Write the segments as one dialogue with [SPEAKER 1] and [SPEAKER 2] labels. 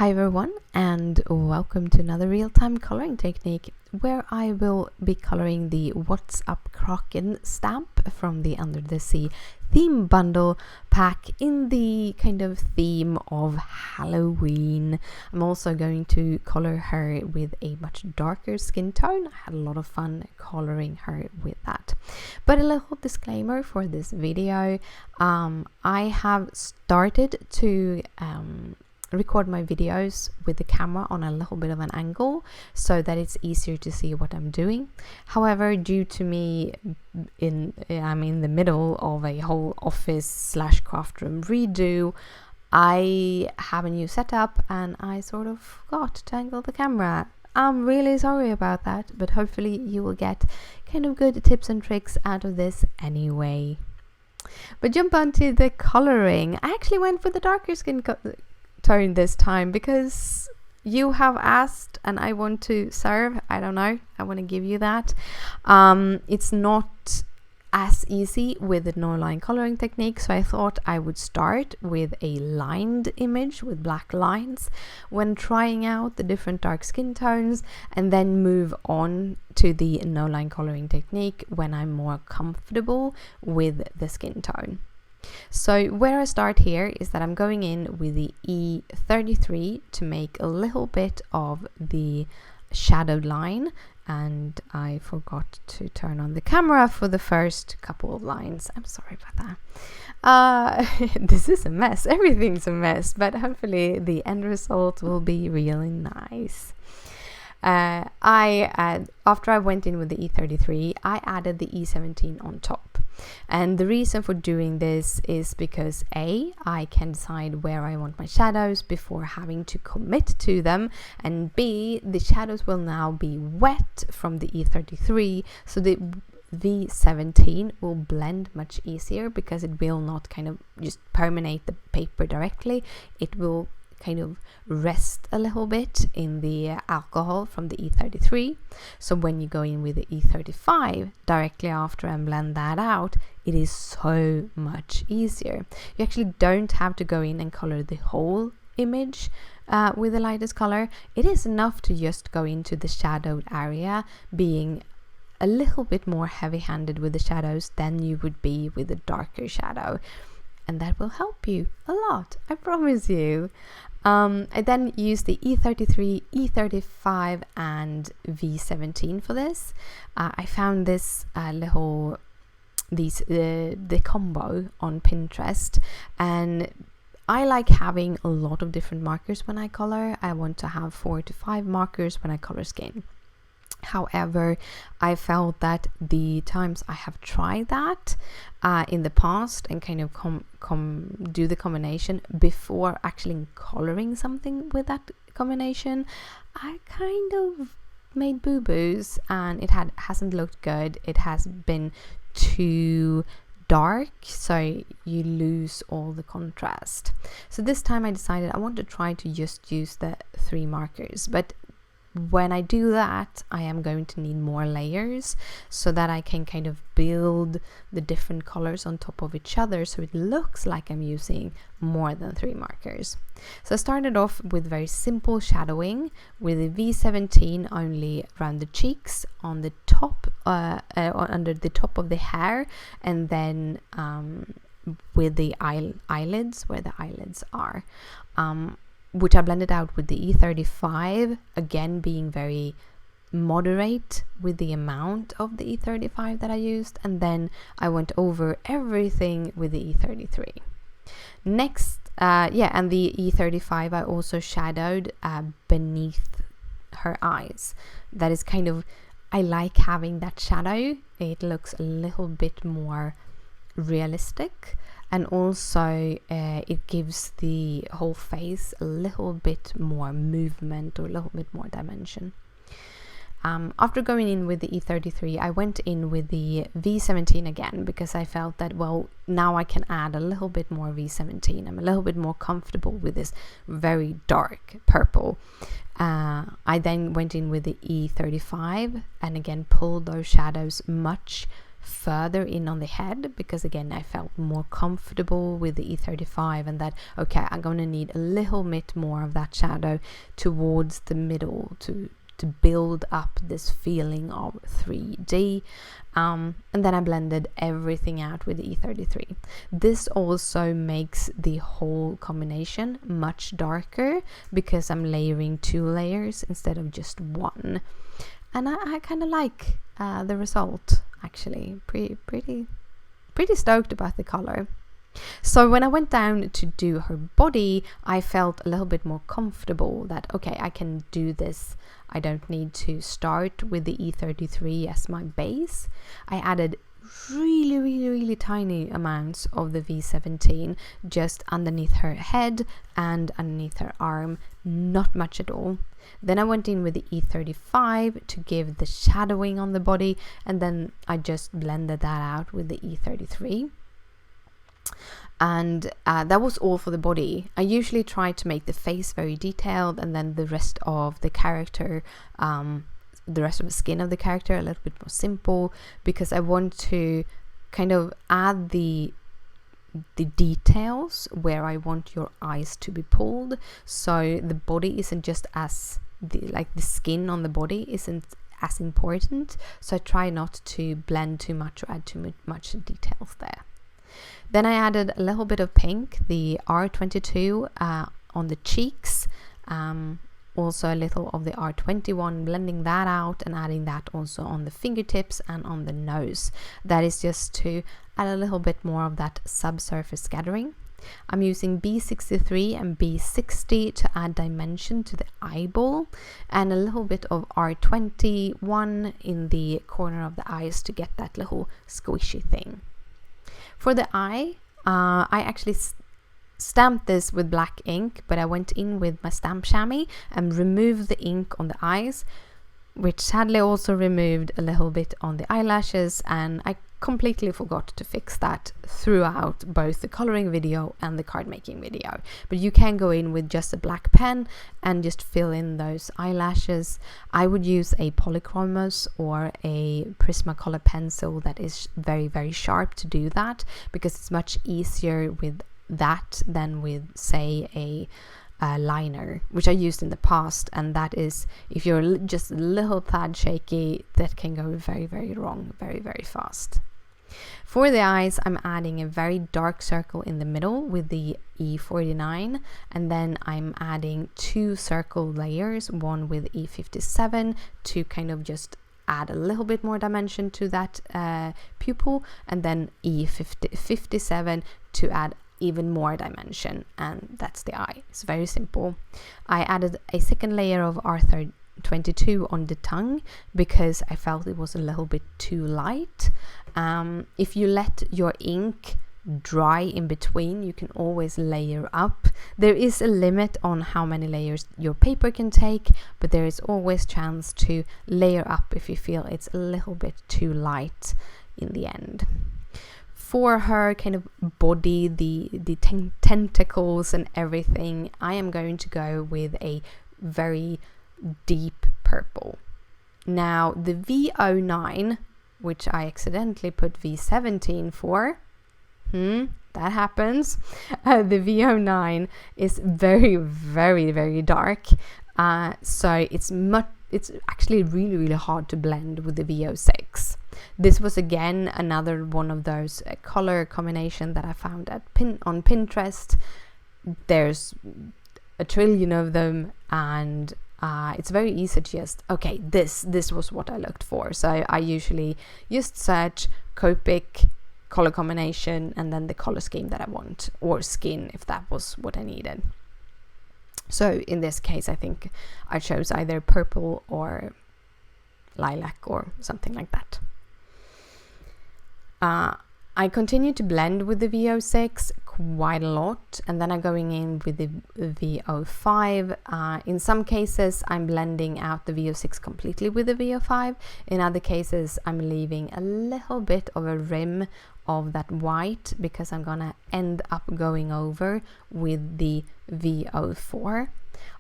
[SPEAKER 1] Hi everyone, and welcome to another real-time coloring technique where I will be coloring the What's Up Kraken stamp from the Under the Sea theme bundle pack in the kind of theme of Halloween. I'm also going to color her with a much darker skin tone. I had a lot of fun coloring her with that. But a little disclaimer for this video, I have started to record my videos with the camera on a little bit of an angle so that it's easier to see what I'm doing. However, due to me I'm in the middle of a whole office / craft room redo, I have a new setup and I sort of forgot to angle the camera. I'm really sorry about that, but hopefully you will get kind of good tips and tricks out of this anyway. But jump onto the coloring. I actually went for the darker skin tone this time because you have asked and I want to serve. I don't know, I want to give you that. It's not as easy with the no line coloring technique, so I thought I would start with a lined image with black lines when trying out the different dark skin tones, and then move on to the no line coloring technique when I'm more comfortable with the skin tone. So where I start here is that I'm going in with the E33 to make a little bit of the shadowed line, and I forgot to turn on the camera for the first couple of lines. I'm sorry about that. This is a mess. Everything's a mess, but hopefully the end result will be really nice. After I went in with the E33, I added the E17 on top. And the reason for doing this is because A, I can decide where I want my shadows before having to commit to them, and B, the shadows will now be wet from the E33, so the V17 will blend much easier because it will not kind of just permeate the paper directly. It will kind of rest a little bit in the alcohol from the E33. So when you go in with the E35 directly after and blend that out, it is so much easier. You actually don't have to go in and color the whole image with the lightest color. It is enough to just go into the shadowed area, being a little bit more heavy-handed with the shadows than you would be with a darker shadow. And that will help you a lot, I promise you. I then used the E33, E35 and V17 for this. I found this the combo on Pinterest, and I like having a lot of different markers when I color. I want to have 4 to 5 markers when I color skin. However, I felt that the times I have tried that in the past and kind of do the combination before actually coloring something with that combination, I kind of made boo-boos and it hasn't looked good. It has been too dark, so you lose all the contrast. So this time I decided I want to try to just use the 3 markers, but when I do that, I am going to need more layers so that I can kind of build the different colors on top of each other so it looks like I'm using more than 3 markers. So I started off with very simple shadowing with the V17 only around the cheeks, on the top, under the top of the hair, and then with the eyelids, where the eyelids are. Which I blended out with the E35, again being very moderate with the amount of the E35 that I used, and then I went over everything with the E33. Next, and the E35 I also shadowed beneath her eyes. That is kind of, I like having that shadow. It looks a little bit more realistic. And also it gives the whole face a little bit more movement or a little bit more dimension. After going in with the E33, I went in with the V17 again because I felt that, well, now I can add a little bit more V17. I'm a little bit more comfortable with this very dark purple. I then went in with the E35 and again pulled those shadows much further in on the head, because again I felt more comfortable with the E35, and that okay, I'm gonna need a little bit more of that shadow towards the middle to build up this feeling of 3D. And then I blended everything out with the E33. This also makes the whole combination much darker because I'm layering 2 layers instead of just 1. And I kind of like the result, actually. Pretty stoked about the color. So when I went down to do her body, I felt a little bit more comfortable that okay, I can do this. I don't need to start with the E33 as my base. I added really tiny amounts of the V17 just underneath her head and underneath her arm, not much at all. Then I went in with the E35 to give the shadowing on the body, and then I just blended that out with the E33. And that was all for the body. I usually try to make the face very detailed, and then the rest of the character, the rest of the skin of the character a little bit more simple, because I want to kind of add the details where I want your eyes to be pulled, so the body isn't just as the skin on the body isn't as important. So I try not to blend too much or add too much details there. Then I added a little bit of pink, the R22 on the cheeks, also a little of the R21, blending that out and adding that also on the fingertips and on the nose. That is just to add a little bit more of that subsurface scattering. I'm using B63 and B60 to add dimension to the eyeball, and a little bit of R21 in the corner of the eyes to get that little squishy thing. For the eye, I actually stamped this with black ink, but I went in with my stamp SHAMMY and removed the ink on the eyes, which sadly also removed a little bit on the eyelashes, and I completely forgot to fix that throughout both the coloring video and the card making video. But you can go in with just a black pen and just fill in those eyelashes. I would use a Polychromos or a Prismacolor pencil that is very sharp to do that, because it's much easier with that than with, say, a liner, which I used in the past, and that is, if you're just a little tad shaky, that can go very wrong very fast. For the eyes, I'm adding a very dark circle in the middle with the E49, and then I'm adding 2 circle layers, one with E57 to kind of just add a little bit more dimension to that pupil, and then E57 to add even more dimension, and that's the eye. It's very simple. I added a second layer of R22 on the tongue because I felt it was a little bit too light. If you let your ink dry in between, you can always layer up. There is a limit on how many layers your paper can take, but there is always chance to layer up if you feel it's a little bit too light in the end. For her kind of body, the tentacles and everything, I am going to go with a very deep purple. Now the V09, which I accidentally put V17 for, that happens. The V09 is very dark, so it's actually really hard to blend with the V06. This was again another one of those color combination that I found on Pinterest. There's a trillion of them, and it's very easy to just, okay, this was what I looked for. So I usually just search Copic color combination and then the color scheme that I want, or skin if that was what I needed. So in this case, I think I chose either purple or lilac or something like that. I continue to blend with the V06 quite a lot, and then I'm going in with the V05. In some cases, I'm blending out the V06 completely with the V05. In other cases, I'm leaving a little bit of a rim of that white because I'm gonna end up going over with the V04.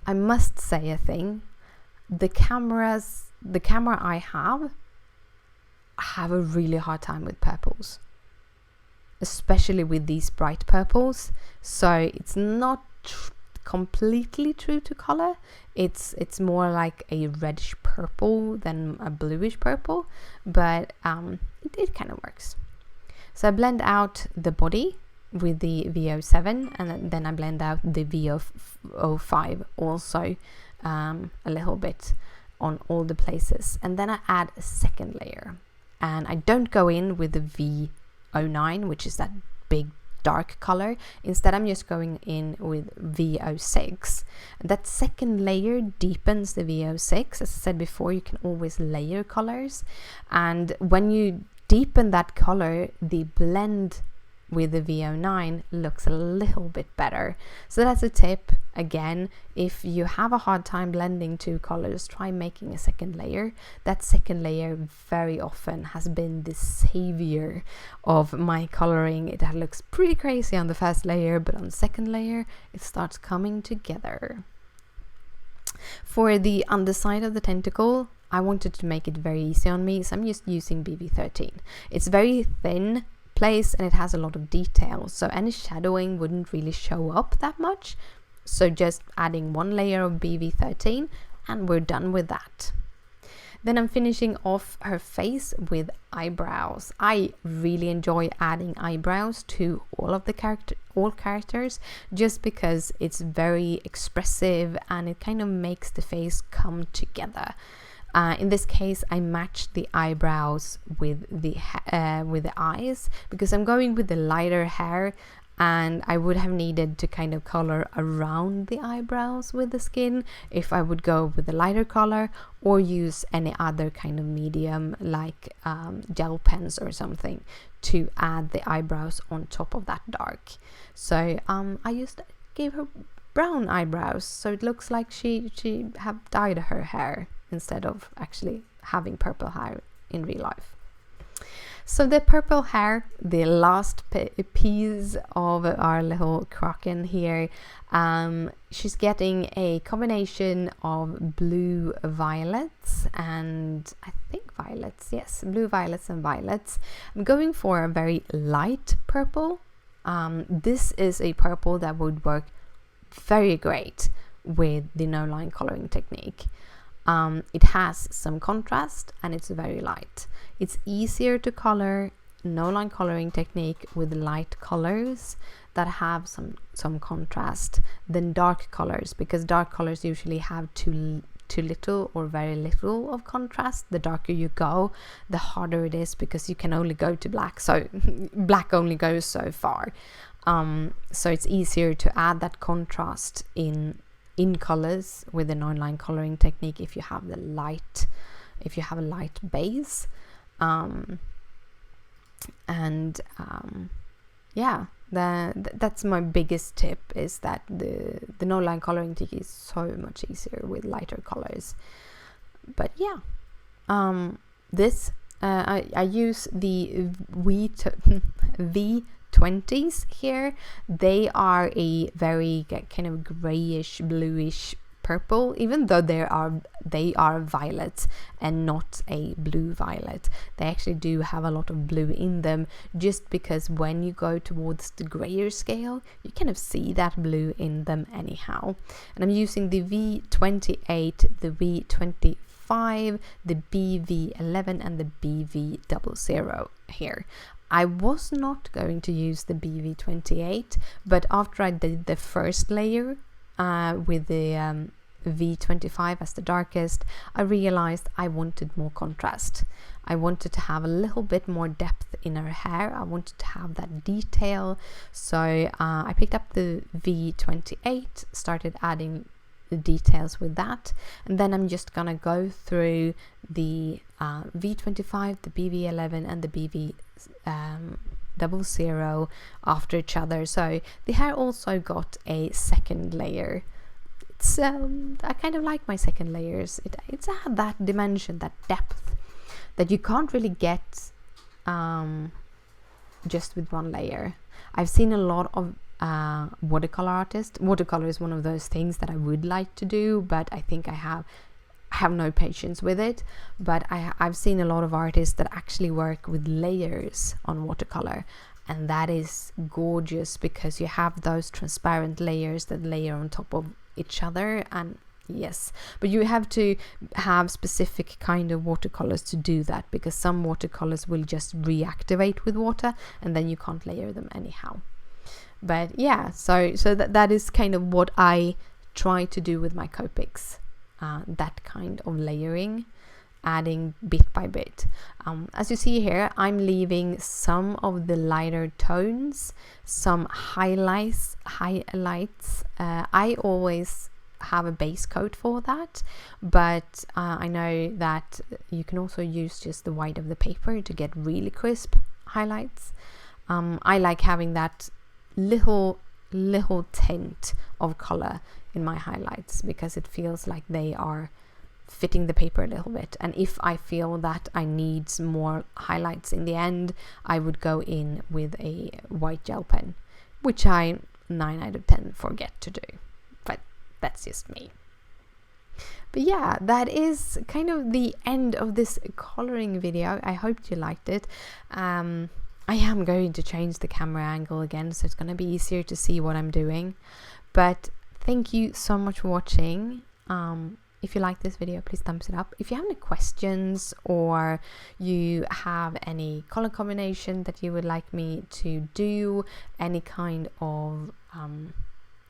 [SPEAKER 1] I must say a thing. The camera I have, have a really hard time with purples, especially with these bright purples. So it's not completely true to color. It's more like a reddish purple than a bluish purple, but it kind of works. So I blend out the body with the VO7, and then I blend out the VO5 also a little bit on all the places, and then I add a second layer, and I don't go in with the VO9, which is that big dark color. Instead, I'm just going in with VO6. That second layer deepens the VO6. As I said before, you can always layer colors, and when you deepen that color, the blend with the VO9 looks a little bit better. So that's a tip. Again, if you have a hard time blending two colors, try making a second layer. That second layer very often has been the savior of my coloring. It looks pretty crazy on the first layer, but on the second layer it starts coming together. For the underside of the tentacle, I wanted to make it very easy on me, so I'm just using BB13. It's very thin place and it has a lot of detail, so any shadowing wouldn't really show up that much. So just adding one layer of BB13 and we're done with that. Then I'm finishing off her face with eyebrows. I really enjoy adding eyebrows to all characters, just because it's very expressive and it kind of makes the face come together. In this case, I matched the eyebrows with the eyes, because I'm going with the lighter hair, and I would have needed to kind of color around the eyebrows with the skin if I would go with the lighter color or use any other kind of medium like gel pens or something to add the eyebrows on top of that dark. So I gave her brown eyebrows, so it looks like she have dyed her hair instead of actually having purple hair in real life. So the purple hair, the last piece of our little Kraken here, she's getting a combination of blue violets and I think violets, yes, blue violets and violets. I'm going for a very light purple. This is a purple that would work very great with the no-line coloring technique. It has some contrast and it's very light. It's easier to color no-line coloring technique with light colors that have some contrast than dark colors, because dark colors usually have too little or very little of contrast. The darker you go, the harder it is, because you can only go to black, so black only goes so far. So it's easier to add that contrast in colors with the non-line coloring technique if you have a light base. Yeah, that's my biggest tip, is that the no-line coloring technique is so much easier with lighter colors. But yeah, I use the V20s here. They are a very kind of grayish bluish purple, even though they are violet and not a blue violet. They actually do have a lot of blue in them, just because when you go towards the grayer scale you kind of see that blue in them anyhow. And I'm using the V28, the V25, the BV11 and the BV00 here. I was not going to use the BV28, but after I did the first layer with the V25 as the darkest, I realized I wanted more contrast. I wanted to have a little bit more depth in her hair. I wanted to have that detail. So I picked up the V28, started adding the details with that, and then I'm just gonna go through the V25, the BV11 and the BV00 after each other. So the hair also got a second layer. It's I kind of like my second layers. It's had that dimension, that depth that you can't really get just with one layer. I've seen a lot of watercolor artists. Watercolor is one of those things that I would like to do, but I think I have have no patience with it, but I've seen a lot of artists that actually work with layers on watercolor, and that is gorgeous because you have those transparent layers that layer on top of each other. And yes, but you have to have specific kind of watercolors to do that, because some watercolors will just reactivate with water and then you can't layer them anyhow. But yeah, so that is kind of what I try to do with my Copics, that kind of layering, adding bit by bit. As you see here, I'm leaving some of the lighter tones, some highlights. I always have a base coat for that, but I know that you can also use just the white of the paper to get really crisp highlights. I like having that little tint of color in my highlights because it feels like they are fitting the paper a little bit. And if I feel that I need more highlights in the end, I would go in with a white gel pen, which I 9 out of 10 forget to do, but that's just me. But yeah, that is kind of the end of this coloring video. I hope you liked it. I am going to change the camera angle again, so it's going to be easier to see what I'm doing. But thank you so much for watching. If you like this video, please thumbs it up. If you have any questions or you have any color combination that you would like me to do, any kind of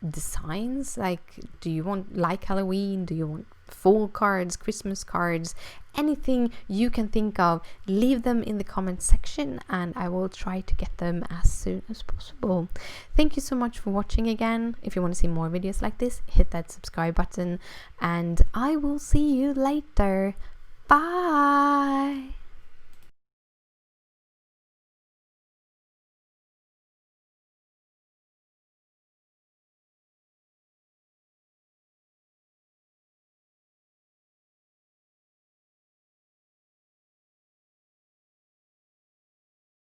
[SPEAKER 1] designs, like do you want like Halloween, do you want fall cards, Christmas cards, anything you can think of, leave them in the comment section and I will try to get them as soon as possible. Thank you so much for watching again. If you want to see more videos like this, hit that subscribe button and I will see you later. Bye.